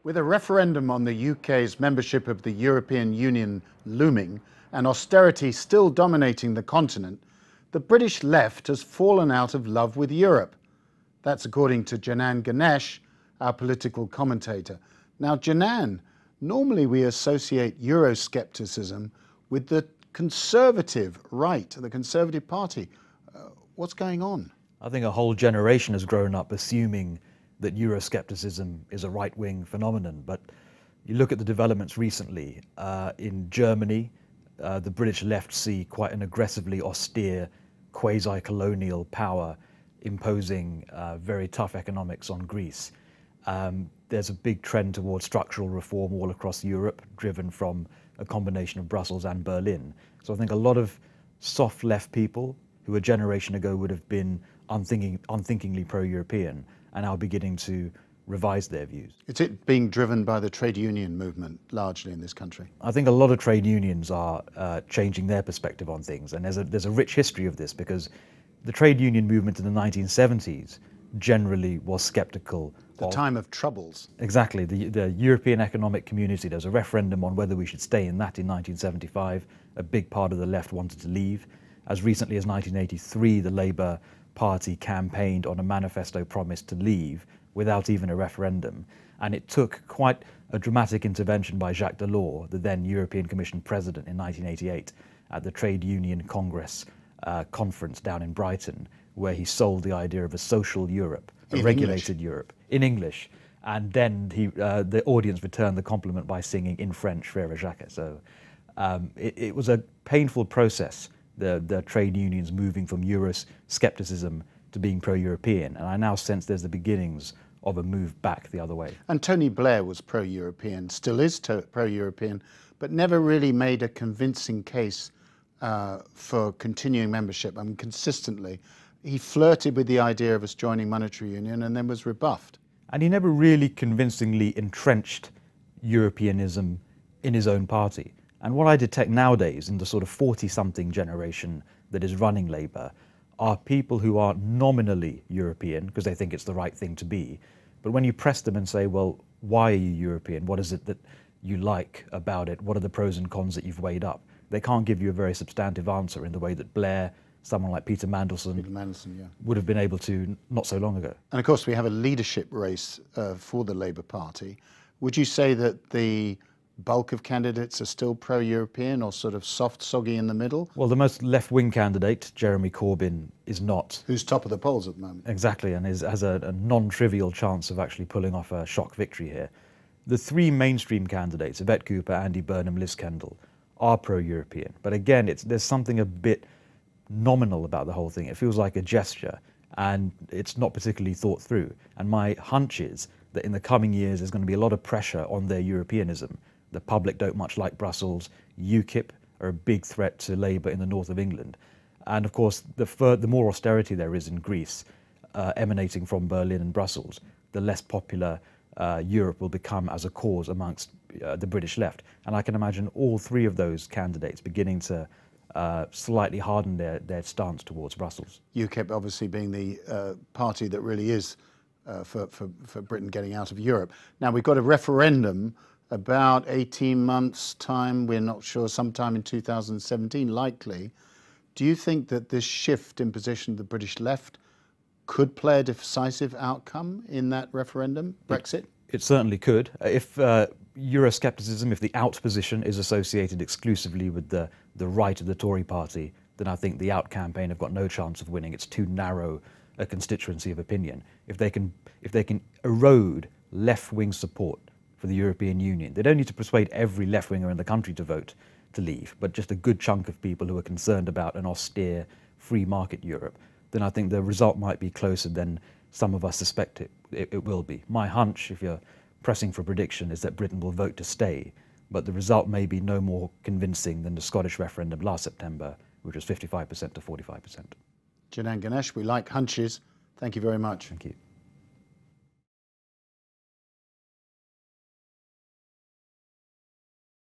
With a referendum on the UK's membership of the European Union looming and austerity still dominating the continent, the British left has fallen out of love with Europe. That's according to Janan Ganesh, our political commentator. Now, Janan, normally we associate euroscepticism with the Conservative right, the Conservative Party. What's going on? I think a whole generation has grown up assuming that euroscepticism is a right-wing phenomenon, but you look at the developments recently. In Germany, the British left see quite an aggressively austere, quasi-colonial power imposing very tough economics on Greece. There's a big trend towards structural reform all across Europe, driven from a combination of Brussels and Berlin. So I think a lot of soft left people who a generation ago would have been unthinkingly pro-European are now beginning to revise their views. Is it being driven by the trade union movement largely in this country? I think a lot of trade unions are changing their perspective on things, and there's a rich history of this, because the trade union movement in the 1970s generally was skeptical. The time of troubles. Exactly. The European Economic Community, there was a referendum on whether we should stay in that in 1975. A big part of the left wanted to leave. As recently as 1983, the Labour Party campaigned on a manifesto promise to leave without even a referendum. And it took quite a dramatic intervention by Jacques Delors, the then European Commission President, in 1988 at the Trade Union Congress conference down in Brighton, where he sold the idea of a social Europe, a regulated Europe, in English. And then the audience returned the compliment by singing in French, Frère Jacques. So it was a painful process, the trade unions moving from euroscepticism to being pro-European. And I now sense there's the beginnings of a move back the other way. And Tony Blair was pro-European, still is pro-European, but never really made a convincing case for continuing membership. I mean, consistently. He flirted with the idea of us joining monetary union and then was rebuffed. And he never really convincingly entrenched Europeanism in his own party. And what I detect nowadays in the sort of 40-something generation that is running Labour are people who are nominally European because they think it's the right thing to be. But when you press them and say, well, why are you European? What is it that you like about it? What are the pros and cons that you've weighed up? They can't give you a very substantive answer in the way that Blair, someone like Peter Mandelson yeah, would have been able to not so long ago. And of course we have a leadership race for the Labour Party. Would you say that the bulk of candidates are still pro-European or sort of soft, soggy in the middle? Well, the most left-wing candidate, Jeremy Corbyn, is not. Who's top of the polls at the moment. Exactly, and has a non-trivial chance of actually pulling off a shock victory here. The three mainstream candidates, Yvette Cooper, Andy Burnham, Liz Kendall, are pro-European. But again, there's something a bit nominal about the whole thing. It feels like a gesture, and it's not particularly thought through. And my hunch is that in the coming years there's going to be a lot of pressure on their Europeanism. The public don't much like Brussels. UKIP are a big threat to Labour in the north of England. And of course, the more austerity there is in Greece, emanating from Berlin and Brussels, the less popular Europe will become as a cause amongst the British left. And I can imagine all three of those candidates beginning to slightly harden their stance towards Brussels. UKIP obviously being the party that really is for Britain getting out of Europe. Now, we've got a referendum about 18 months' time. We're not sure, sometime in 2017, likely. Do you think that this shift in position of the British left could play a decisive outcome in that referendum, Brexit? It certainly could. If euroscepticism, if the out position is associated exclusively with the right of the Tory party, then I think the out campaign have got no chance of winning. It's too narrow a constituency of opinion. If they can erode left-wing support for the European Union, they don't need to persuade every left-winger in the country to vote to leave, but just a good chunk of people who are concerned about an austere, free market Europe, then I think the result might be closer than some of us suspect it will be. My hunch, if you're pressing for a prediction, is that Britain will vote to stay, but the result may be no more convincing than the Scottish referendum last September, which was 55% to 45%. Janan Ganesh, we like hunches. Thank you very much. Thank you.